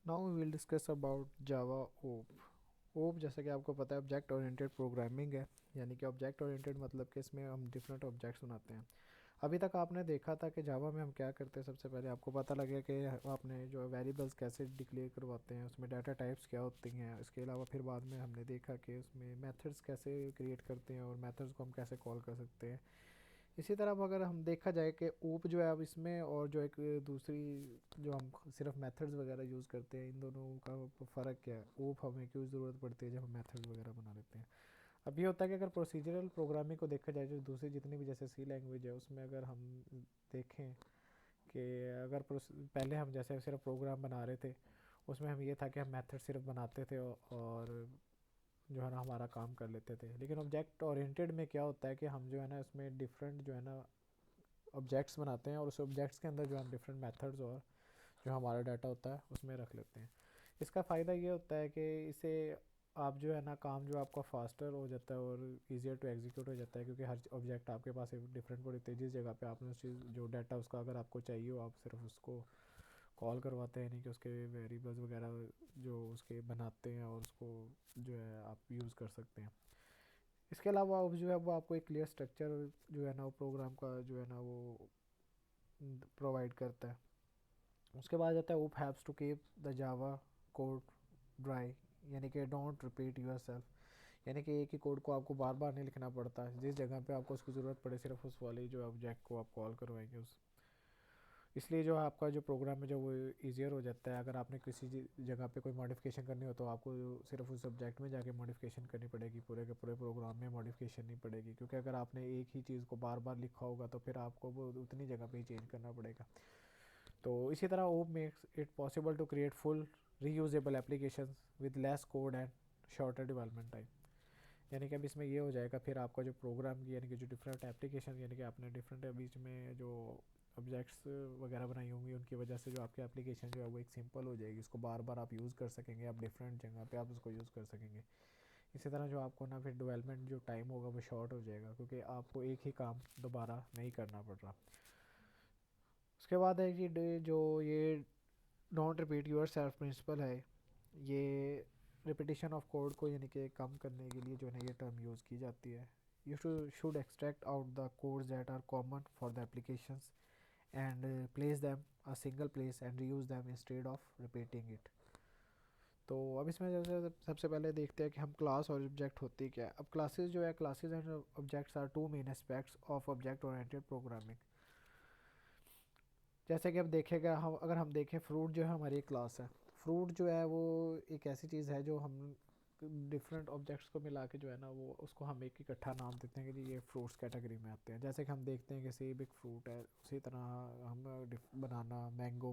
Now we will discuss about Java OOP. OOP जैसा कि आपको पता है ऑब्जेक्ट ओरिएंटेड प्रोग्रामिंग है। यानी कि ऑब्जेक्ट ओरिएंटेड मतलब कि इसमें हम डिफरेंट ऑब्जेक्ट्स बनाते हैं। अभी तक आपने देखा था कि जावा में हम क्या करते हैं। सबसे पहले आपको पता लगे कि आपने जो वेरिएबल्स कैसे डिक्लेयर करवाते हैं, उसमें डाटा टाइप्स क्या होती हैं। इसके अलावा फिर बाद में हमने देखा कि उसमें मेथड्स कैसे क्रिएट करते हैं और मेथड्स को हम कैसे कॉल कर सकते हैं। इसी तरह अब अगर हम देखा जाए कि ऊप जो है अब इसमें और जो एक दूसरी जो हम सिर्फ मेथड्स वगैरह यूज़ करते हैं, इन दोनों का फ़र्क क्या है। ऊप हमें क्यों ज़रूरत पड़ती है जब हम मेथड्स वगैरह बना लेते हैं। अब ये होता है कि अगर प्रोसीजरल प्रोग्रामिंग को देखा जाए, जो दूसरी जितनी भी जैसे सी लैंग्वेज है, उसमें अगर हम देखें कि अगर पहले हम जैसे सिर्फ प्रोग्राम बना रहे थे, उसमें हम ये था कि हम मेथड सिर्फ बनाते थे और जो है ना हमारा काम कर लेते थे। लेकिन ऑब्जेक्ट ओरिएंटेड में क्या होता है कि हम जो है ना इसमें डिफरेंट जो है ना ऑब्जेक्ट्स बनाते हैं और उस ऑब्जेक्ट्स के अंदर जो हम डिफरेंट मेथड्स और जो हमारा डाटा होता है उसमें रख लेते हैं। इसका फ़ायदा ये होता है कि इसे आप जो है ना काम जो आपका फास्टर हो जाता है और इजियर टू एग्जीक्यूट हो जाता है, क्योंकि हर ऑब्जेक्ट आपके पास एक डिफरेंट पड़ी होती है। जिस जगह पे आपने उस चीज़ जो डाटा उसका अगर आपको चाहिए हो, आप सिर्फ उसको कॉल करवाते हैं, नहीं कि उसके वेरिएबल्स वगैरह जो उसके बनाते हैं और उसको जो है आप यूज़ कर सकते हैं। इसके अलावा अब जो है वो आपको एक क्लियर स्ट्रक्चर जो है ना वो प्रोग्राम का जो है ना वो प्रोवाइड करता है। उसके बाद आता है OOP haves to keep the Java code dry, यानी कि डोंट रिपीट यूर सेल्फ। यानी कि एक ही कोड को आपको बार बार नहीं लिखना पड़ता। जिस जगह पे आपको उसकी ज़रूरत पड़े सिर्फ उस वाली जो ऑब्जेक्ट को आप कॉल करवाएंगे उस, इसलिए जो आपका जो प्रोग्राम है जो वो ईजियर हो जाता है। अगर आपने किसी जगह पे कोई मॉडिफिकेशन करनी हो तो आपको सिर्फ उस सब्जेक्ट में जाके मॉडिफिकेशन करनी पड़ेगी, पूरे के पूरे प्रोग्राम में मॉडिफिकेशन नहीं पड़ेगी। क्योंकि अगर आपने एक ही चीज़ को बार बार लिखा होगा तो फिर आपको वो उतनी जगह पे ही चेंज करना पड़ेगा। तो इसी तरह OOP makes it possible to create full reusable application with less code and shorter development time. यानी कि अब इसमें ये हो जाएगा फिर आपका जो प्रोग्राम की यानी कि जो डिफरेंट एप्लीकेशन यानी कि आपने डिफरेंट बीच में जो ऑब्जेक्ट्स वगैरह बनाई होंगी, उनकी वजह से जो आपकी एप्लीकेशन जो है वो एक सिंपल हो जाएगी। उसको बार बार आप यूज़ कर सकेंगे, आप डिफरेंट जगह पे आप उसको यूज़ कर सकेंगे। इसी तरह जो आपको ना फिर डेवलपमेंट जो टाइम होगा वो शॉर्ट हो जाएगा, क्योंकि आपको एक ही काम दोबारा नहीं करना पड़ रहा। उसके बाद है कि जो ये don't repeat yourself principle है, ये रिपीटिशन ऑफ कोड को यानी कि कम करने के लिए जो है ना ये टर्म यूज़ की जाती है। You should extract out the codes that are common for the applications and place them a single place and reuse them instead of repeating it. तो अब इसमें जैसे सबसे पहले देखते हैं कि हम क्लास और ऑब्जेक्ट होती क्या है। अब क्लासेस जो है, classes and objects are two main aspects of object oriented programming. जैसे कि अब देखेगा हम, अगर हम देखें फ्रूट जो है हमारी एक क्लास है। फ्रूट जो है वो एक ऐसी चीज़ है जो हम डिफरेंट ऑब्जेक्ट्स को मिला के जो है ना वो उसको हम एक इकट्ठा नाम देते हैं कि जी ये फ्रूट्स कैटेगरी में आते हैं। जैसे कि हम देखते हैं कि सेब एक फ्रूट है, उसी तरह हम बनाना, मैंगो,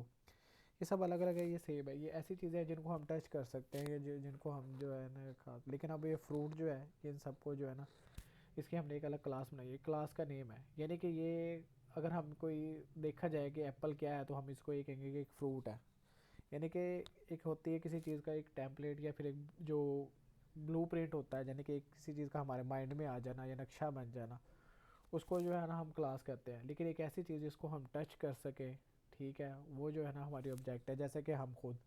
ये सब अलग अलग है। ये सेब है, ये ऐसी चीज़ें हैं जिनको हम टच कर सकते हैं, ये जिनको हम जो है ना खा। लेकिन अब ये फ्रूट जो है इन सबको जो है ना इसकी हमने एक अलग क्लास बनाई है, क्लास का नेम है। यानी कि ये अगर हम कोई देखा जाए कि एप्पल क्या है तो हम इसको ये कहेंगे कि एक फ्रूट है। यानी कि एक होती है किसी चीज़ का एक टेम्पलेट या फिर एक जो ब्लू प्रिंट होता है, यानी कि एक किसी चीज़ का हमारे माइंड में आ जाना या नक्शा बन जाना, उसको जो है ना हम क्लास कहते हैं। लेकिन एक ऐसी चीज़ जिसको हम टच कर सकें, ठीक है, वो जो है ना हमारी ऑब्जेक्ट है। जैसे कि हम खुद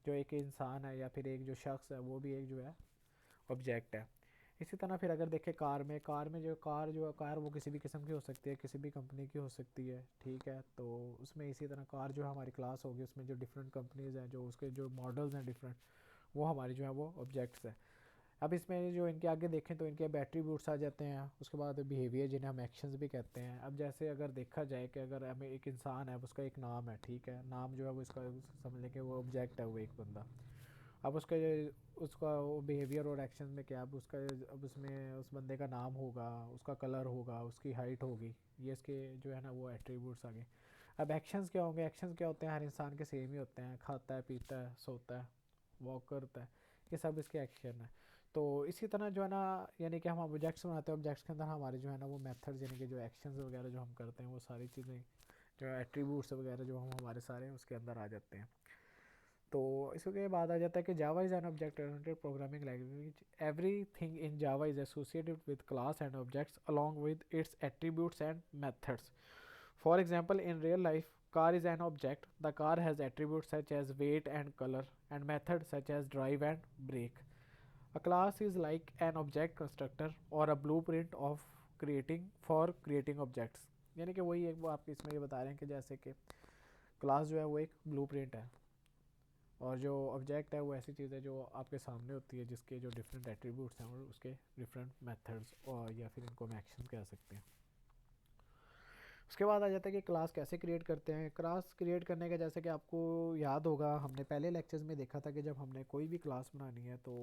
जो एक इंसान है या फिर एक जो शख्स है वो भी एक जो है ऑब्जेक्ट है। इसी तरह फिर अगर देखें कार में जो कार वो किसी भी किस्म की हो सकती है, किसी भी कंपनी की हो सकती है, ठीक है। तो उसमें इसी तरह कार जो है हमारी क्लास होगी, उसमें जो डिफरेंट कंपनीज़ हैं, जो उसके जो मॉडल्स हैं डिफरेंट, वो हमारी जो है वो ऑब्जेक्ट्स हैं। अब इसमें जो इनके आगे देखें तो इनके अब एट्रीब्यूट्स आ जाते हैं। उसके बाद बिहेवियर जिन्हें हम एक्शंस भी कहते हैं। अब जैसे अगर देखा जाए कि अगर हमें एक इंसान है, उसका एक नाम है, ठीक है, नाम जो है वो इसका समझ लें कि वो ऑब्जेक्ट है, वो एक बंदा। अब उसका उसका वो बिहेवियर और एक्शन में क्या, अब उसका अब उसमें उस बंदे का नाम होगा, उसका कलर होगा, उसकी हाइट होगी, ये इसके जो है ना वो एट्रीब्यूट्स आ गए। अब एक्शंस क्या होंगे, एक्शंस क्या होते हैं, हर इंसान के सेम ही होते हैं, खाता है, पीता है, सोता है, वॉक करता है, ये सब इसके एक्शन है। तो इसी तरह जो है ना यानी कि हम ऑब्जेक्ट्स बनाते हैं, ऑब्जेक्ट्स के अंदर हमारे जो है ना वो मेथड्स यानी कि जो एक्शंस वगैरह जो हम करते हैं वो सारी चीज़ें जो एट्रीब्यूट्स वगैरह जो हम हमारे सारे उसके अंदर आ जाते हैं। तो इसके बाद आ जाता है कि जावा is an object oriented programming language. Every thing in Java is associated with class and objects along with its attributes and methods. For example in real life car is an object. The car has attributes such as weight and color, and methods such as drive and brake. A class is like an object constructor or a blueprint of creating objects. यानी कि वही एक वो आपके इसमें ये बता रहे हैं कि जैसे कि क्लास जो है वो एक ब्लूप्रिंट है, और जो ऑब्जेक्ट है वो ऐसी चीज़ है जो आपके सामने होती है, जिसके जो डिफरेंट एट्रीब्यूट्स हैं और उसके डिफरेंट मेथड्स, और या फिर इनको हम एक्शन कह सकते हैं। उसके बाद आ जाता है कि क्लास कैसे क्रिएट करते हैं। क्लास क्रिएट करने का जैसे कि आपको याद होगा, हमने पहले लेक्चर्स में देखा था कि जब हमने कोई भी क्लास बनानी है तो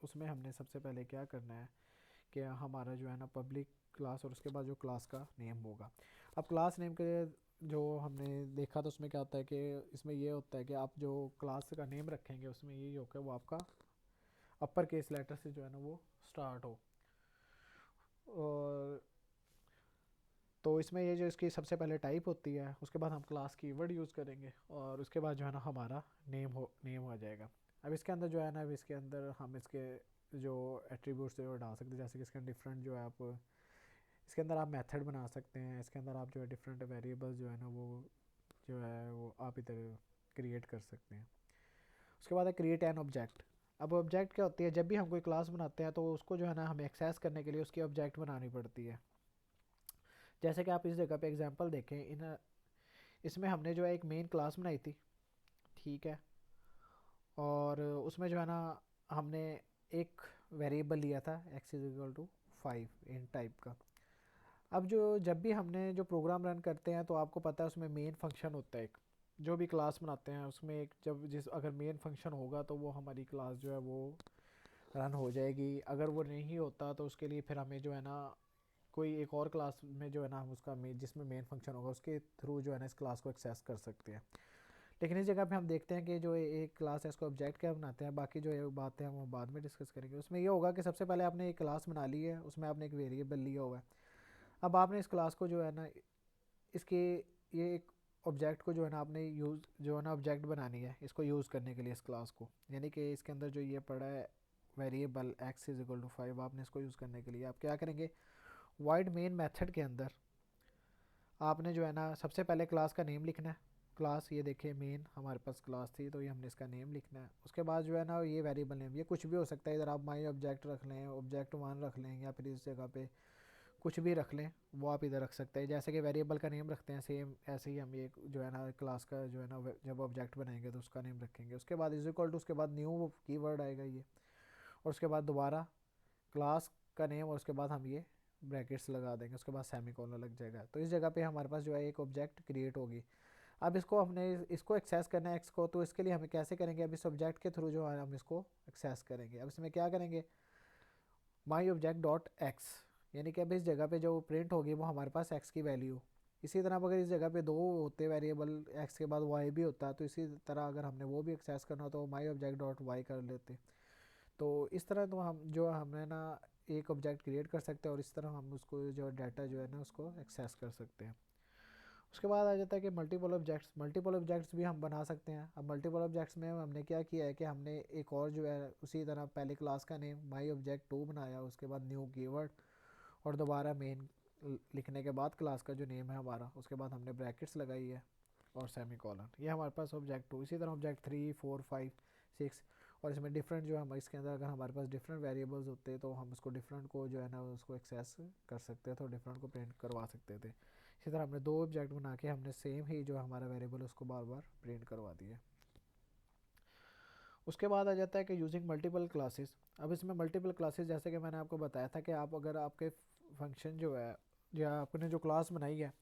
उसमें हमने सबसे पहले क्या करना है कि हमारा जो है ना पब्लिक क्लास, और उसके बाद जो क्लास का नेम होगा। अब क्लास नेम के जो हमने देखा तो उसमें क्या होता है कि इसमें ये होता है कि आप जो क्लास का नेम रखेंगे उसमें यही होगा वो आपका अपर केस लेटर से जो है ना वो स्टार्ट हो। और तो इसमें ये जो इसकी सबसे पहले टाइप होती है, उसके बाद हम क्लास की वर्ड यूज़ करेंगे, और उसके बाद जो है ना हमारा नेम हो जाएगा। अब इसके अंदर जो है ना, अब इसके अंदर हम इसके जो एट्रीब्यूट्स है वो डाल सकते हैं, जैसे कि इसके अंदर डिफरेंट जो है आप इसके अंदर आप मेथड बना सकते हैं, इसके अंदर आप जो है डिफरेंट वेरिएबल्स जो है ना वो जो है वो आप इधर क्रिएट कर सकते हैं। उसके बाद है क्रिएट एन ऑब्जेक्ट। अब ऑब्जेक्ट क्या होती है, जब भी हम कोई क्लास बनाते हैं तो उसको जो है ना हमें एक्सेस करने के लिए उसकी ऑब्जेक्ट बनानी पड़ती है। जैसे कि आप इस जगह पे एग्जांपल देखें, इसमें हमने जो है एक मेन क्लास बनाई थी, ठीक है, और उसमें जो है ना हमने एक वेरिएबल लिया था x is equal to 5 int type का। अब जो जब भी हमने जो प्रोग्राम रन करते हैं तो आपको पता है उसमें मेन फंक्शन होता है एक, जो भी क्लास बनाते हैं उसमें एक जब जिस अगर मेन फंक्शन होगा तो वो हमारी क्लास जो है वो रन हो जाएगी। अगर वो नहीं होता तो उसके लिए फिर हमें जो है ना कोई एक और क्लास में जो है ना हम उसका जिसमें मेन फंक्शन होगा उसके थ्रू जो है ना इस क्लास को एक्सेस कर सकते हैं। लेकिन इस जगह पे हम देखते हैं कि जो एक क्लास है इसको ऑब्जेक्ट क्या बनाते हैं, बाकी जो ये बातें हैं वो बाद में डिस्कस करेंगे। उसमें ये होगा कि सबसे पहले आपने एक क्लास बना ली है, उसमें आपने एक वेरिएबल लिया हुआ है। अब आपने इस क्लास को जो है ना इसके ये एक ऑब्जेक्ट को जो है ना आपने यूज़ जो है ना ऑब्जेक्ट बनानी है इसको यूज़ करने के लिए इस क्लास को, यानी कि इसके अंदर जो ये पड़ा है variable x is equal to 5, आपने इसको यूज़ करने के लिए आप क्या करेंगे, वाइड मेन मेथड के अंदर आपने जो है ना सबसे पहले क्लास का नेम लिखना है। क्लास ये देखिए मेन हमारे पास क्लास थी तो ये हमने इसका नेम लिखना है। उसके बाद जो है ना ये वेरिएबल नेम ये कुछ भी हो सकता है, इधर आप माई ऑब्जेक्ट रख लें, ऑब्जेक्ट 1 रख लें, या फिर इस जगह पे कुछ भी रख लें वो आप इधर रख सकते हैं। जैसे कि वेरिएबल का नेम रखते हैं सेम ऐसे ही हम ये जो है ना क्लास का जो है ना जब ऑब्जेक्ट बनाएंगे तो उसका नेम रखेंगे। उसके बाद इज इक्वल टू उसके बाद न्यू कीवर्ड आएगा ये, और उसके बाद दोबारा क्लास का नेम, और उसके बाद हम ये ब्रैकेट्स लगा देंगे, उसके बाद सेमी कॉलन लग जाएगा। तो इस जगह पे हमारे पास जो है एक ऑब्जेक्ट क्रिएट होगी। अब इसको हमने इसको एक्सेस करना है एक्स को, तो इसके लिए हमें कैसे करेंगे, अब इस ऑब्जेक्ट के थ्रू जो है हम इसको एक्सेस करेंगे। अब इसमें क्या करेंगे, माई ऑब्जेक्ट डॉट एक्स, यानी कि अब इस जगह पे जो प्रिंट होगी वो हमारे पास एक्स की वैल्यू। इसी तरह अगर इस जगह पे दो होते वेरिएबल एक्स के बाद वाई भी होता तो इसी तरह अगर हमने वो भी एक्सेस करना तो माई ऑब्जेक्ट डॉट वाई कर लेते। तो इस तरह तो हम जो हमें ना एक ऑब्जेक्ट क्रिएट कर सकते हैं और इस तरह हम उसको जो डाटा जो है ना उसको एक्सेस कर सकते हैं। उसके बाद आ जाता है कि मल्टीपल ऑब्जेक्ट्स भी हम बना सकते हैं। अब मल्टीपल ऑब्जेक्ट्स में हमने क्या किया है कि हमने एक और जो है उसी तरह पहले क्लास का नेम माई ऑब्जेक्ट 2 बनाया, उसके बाद न्यू कीवर्ड, और दोबारा मेन लिखने के बाद क्लास का जो नेम है हमारा, उसके बाद हमने ब्रैकेट्स लगाई है और सेमी कॉलन। ये हमारे पास ऑब्जेक्ट 2। इसी तरह ऑब्जेक्ट 3 4 5 6, और इसमें डिफरेंट जो हम इसके अंदर अगर हमारे पास डिफरेंट वेरिएबल्स होते तो हम उसको डिफरेंट को जो है ना उसको एक्सेस कर सकते थे और डिफरेंट को प्रिंट करवा सकते थे। इसी तरह हमने दो ऑब्जेक्ट बना के हमने सेम ही जो हमारा वेरिएबल उसको बार बार प्रिंट करवा दिया। उसके बाद आ जाता है कि यूजिंग मल्टीपल क्लासेस। अब इसमें मल्टीपल क्लासेस जैसे कि मैंने आपको बताया था कि आप अगर आपके फंक्शन जो है या आपने जो क्लास बनाई है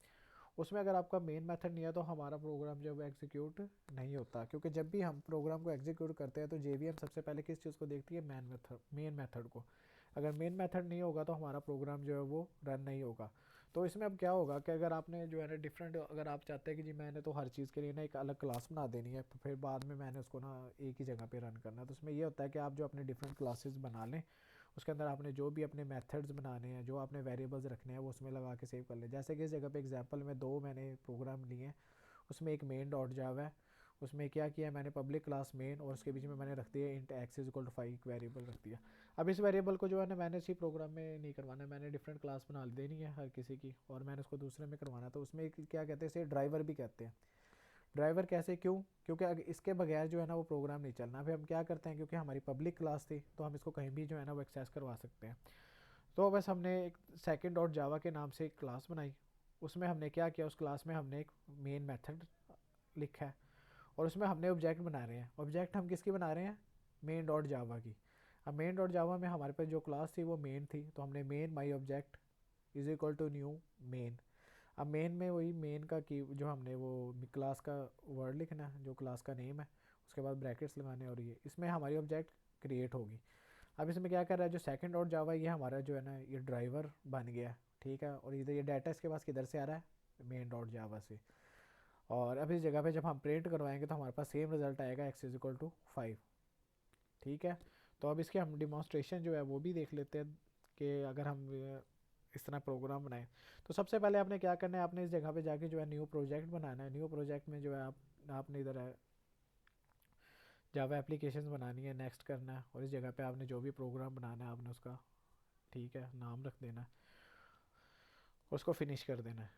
उसमें अगर आपका मेन मेथड नहीं है तो हमारा प्रोग्राम जो है एग्जीक्यूट नहीं होता, क्योंकि जब भी हम प्रोग्राम को एग्जीक्यूट करते हैं तो जेवीएम सबसे पहले किस चीज़ को देखती है, मेन मेथड को। अगर मेन मेथड नहीं होगा तो हमारा प्रोग्राम जो है वो रन नहीं होगा। तो इसमें अब क्या होगा कि अगर आपने जो है ना डिफरेंट अगर आप चाहते हैं कि जी मैंने तो हर चीज़ के लिए ना एक अलग क्लास बना देनी है फिर बाद में मैंने उसको ना एक ही जगह पे रन करना है, तो उसमें ये होता है कि आप जो अपने डिफरेंट क्लासेस बना लें उसके अंदर आपने जो भी अपने मेथड्स बनाने हैं जो आपने वेरिएबल्स रखने हैं वो उसमें लगा के सेव कर लें। जैसे कि इस जगह पे एग्जांपल में दो मैंने प्रोग्राम लिए हैं, उसमें एक मेन डॉट जावा है, उसमें क्या किया मैंने पब्लिक क्लास मेन और उसके बीच में मैंने रख दिया int x is equal to 5 variable रख दिया। अब इस वेरिएबल को जो है ना मैंने इसी प्रोग्राम में नहीं करवाना है, मैंने डिफरेंट क्लास बना देनी है हर किसी की और मैंने उसको दूसरे में करवाना है। तो उसमें क्या कहते हैं, इसे ड्राइवर भी कहते हैं। ड्राइवर कैसे, क्यों? क्योंकि अगर इसके बगैर जो है ना वो प्रोग्राम नहीं चलना। अभी हम क्या करते हैं, क्योंकि हमारी पब्लिक क्लास थी तो हम इसको कहीं भी जो है ना वो एक्सेस करवा सकते हैं। तो बस हमने एक सेकंड डॉट जावा के नाम से एक क्लास बनाई। उसमें हमने क्या किया, उस क्लास में हमने एक मेन मेथड लिखा है और उसमें हमने ऑब्जेक्ट बना रहे हैं। ऑब्जेक्ट हम किसकी बना रहे हैं? मेन डॉट जावा की। अब मेन डॉट जावा में हमारे पास जो क्लास थी वो मेन थी, तो हमने man my object is equal to new man. अब मेन में वही मेन का की जो हमने वो क्लास का वर्ड लिखना है, जो क्लास का नेम है, उसके बाद ब्रैकेट्स लगाने, और ये इसमें हमारी ऑब्जेक्ट क्रिएट होगी। अब इसमें क्या कर रहा है, जो सेकंड डॉट जावा ये हमारा जो है ना ये ड्राइवर बन गया, ठीक है। और इधर ये डाटा इसके पास किधर से आ रहा है? मेन डॉट जावा से। और अब इस जगह पे जब हम प्रिंट करवाएंगे तो हमारे पास सेम रिजल्ट आएगा, x इज इक्वल टू 5, ठीक है। तो अब इसके हम डिमॉन्स्ट्रेशन जो है वो भी देख लेते हैं कि अगर हम इस तरह प्रोग्राम बनाएं। तो सबसे पहले आपने क्या करना है, आपने इस जगह पे जाके जो है न्यू प्रोजेक्ट बनाना है। न्यू प्रोजेक्ट में जो है आपने इधर है जावा एप्लीकेशन बनानी है, नेक्स्ट करना है, और इस जगह पे आपने जो भी प्रोग्राम बनाना है आपने उसका, ठीक है, नाम रख देना है और उसको फिनिश कर देना है।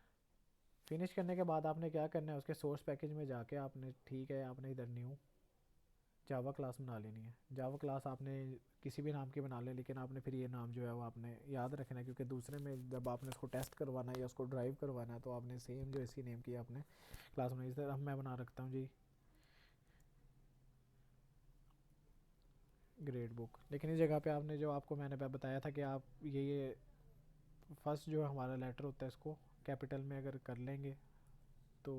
फिनिश करने के बाद आपने क्या करना है, उसके सोर्स पैकेज में जाके आपने, ठीक है, आपने इधर न्यू जावा क्लास बना लेनी है। जावा क्लास आपने किसी भी नाम की बना ले, लेकिन आपने फिर ये नाम जो है वो आपने याद रखना है, क्योंकि दूसरे में जब आपने उसको टेस्ट करवाना है या उसको ड्राइव करवाना है तो आपने सेम जो इसी नेम की आपने क्लास बनाई। इस तरह मैं बना रखता हूँ जी ग्रेड बुक। लेकिन इस जगह पे आपने जो आपको मैंने बताया था कि आप ये फर्स्ट जो हमारा लेटर होता है इसको कैपिटल में अगर कर लेंगे तो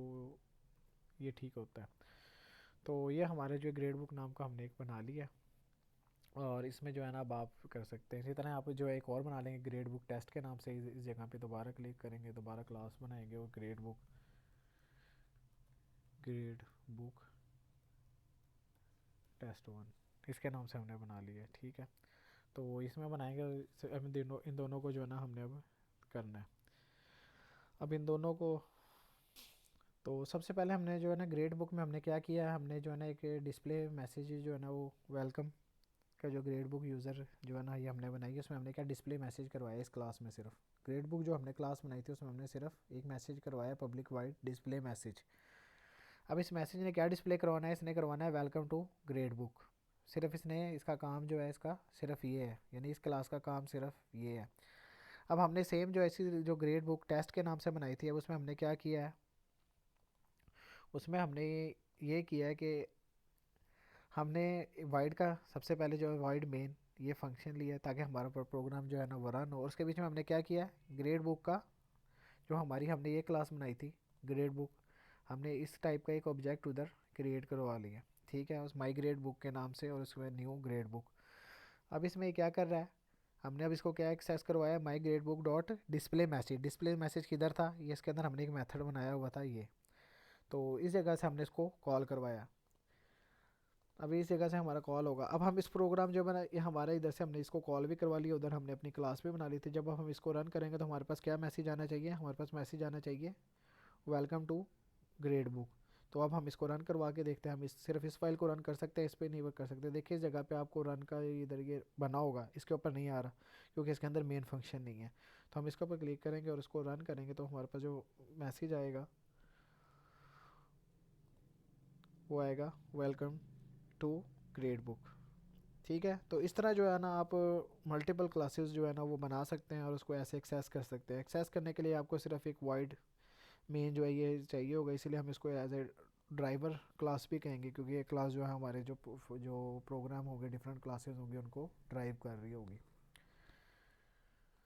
ये ठीक होता है। तो ये हमारे जो ग्रेड बुक नाम का हमने एक बना लिया, और इसमें जो है ना अब आप कर सकते हैं। इसी तरह आप जो है एक और बना लेंगे ग्रेड बुक टेस्ट के नाम से। इस जगह पे दोबारा क्लिक करेंगे, दोबारा क्लास बनाएंगे और ग्रेड बुक टेस्ट 1 इसके नाम से हमने बना लिया है, ठीक है। तो इसमें बनाएंगे, इन दोनों को जो है ना हमने अब करना है। अब इन दोनों को, तो सबसे पहले हमने जो है ना ग्रेड बुक में हमने क्या किया है, हमने जो है ना एक डिस्प्ले मैसेज जो है ना वो वेलकम का जो ग्रेड बुक यूज़र जो है ना ये हमने बनाई है, उसमें हमने क्या डिस्प्ले मैसेज करवाया इस क्लास में। सिर्फ ग्रेड बुक जो हमने क्लास बनाई थी उसमें हमने सिर्फ एक मैसेज करवाया, पब्लिक वाइड डिस्प्ले मैसेज। अब इस मैसेज ने क्या डिस्प्ले करवाना है, इसने करवाना है वेलकम टू ग्रेड बुक। सिर्फ इसने, इसका काम जो है इसका सिर्फ ये है, यानी इस क्लास का काम सिर्फ ये है। अब हमने सेम जो ऐसी जो ग्रेड बुक टेस्ट के नाम से बनाई थी, अब उसमें हमने क्या किया है, उसमें हमने ये किया है कि हमने वाइड का सबसे पहले जो है वाइड मेन ये फंक्शन लिया ताकि हमारा प्रोग्राम जो है ना वो रन हो। और उसके बीच में हमने क्या किया है, ग्रेड बुक का जो हमारी हमने ये क्लास बनाई थी ग्रेड बुक, हमने इस टाइप का एक ऑब्जेक्ट उधर क्रिएट करवा लिया, ठीक है, उस माई ग्रेड बुक के नाम से, और उसमें न्यू ग्रेड बुक। अब इसमें क्या कर रहा है, हमने अब इसको क्या एक्सेस करवाया, my grade book dot display message. Display message किधर था, ये इसके अंदर हमने एक मेथड बनाया हुआ था ये, तो इस जगह से हमने इसको कॉल करवाया। अभी इस जगह से हमारा कॉल होगा। अब हम इस प्रोग्राम जो बना ये हमारा, इधर से हमने इसको कॉल भी करवा लिया, उधर हमने अपनी क्लास भी बना ली थी। जब अब हम इसको रन करेंगे तो हमारे पास क्या मैसेज आना चाहिए, हमारे पास मैसेज आना चाहिए वेलकम टू ग्रेड बुक। तो अब हम इसको रन करवा के देखते हैं, हम सिर्फ इस फाइल को रन कर सकते हैं, इस पर नहीं कर सकते। देखिए इस जगह पे आपको रन का इधर ये बना होगा, इसके ऊपर नहीं आ रहा क्योंकि इसके अंदर मेन फंक्शन नहीं है। तो हम इसके ऊपर क्लिक करेंगे और इसको रन करेंगे तो हमारे पास जो मैसेज आएगा वो आएगा वेलकम टू ग्रेड बुक, ठीक है। तो इस तरह जो है ना आप मल्टीपल क्लासेस जो है ना वो बना सकते हैं और उसको ऐसे एक्सेस कर सकते हैं। एक्सेस करने के लिए आपको सिर्फ एक वाइड मेन जो है ये चाहिए होगा, इसीलिए हम इसको एज ए ड्राइवर क्लास भी कहेंगे, क्योंकि ये क्लास जो है हमारे जो प्रोग्राम होंगे डिफरेंट क्लासेस होंगे उनको ड्राइव कर रही होगी।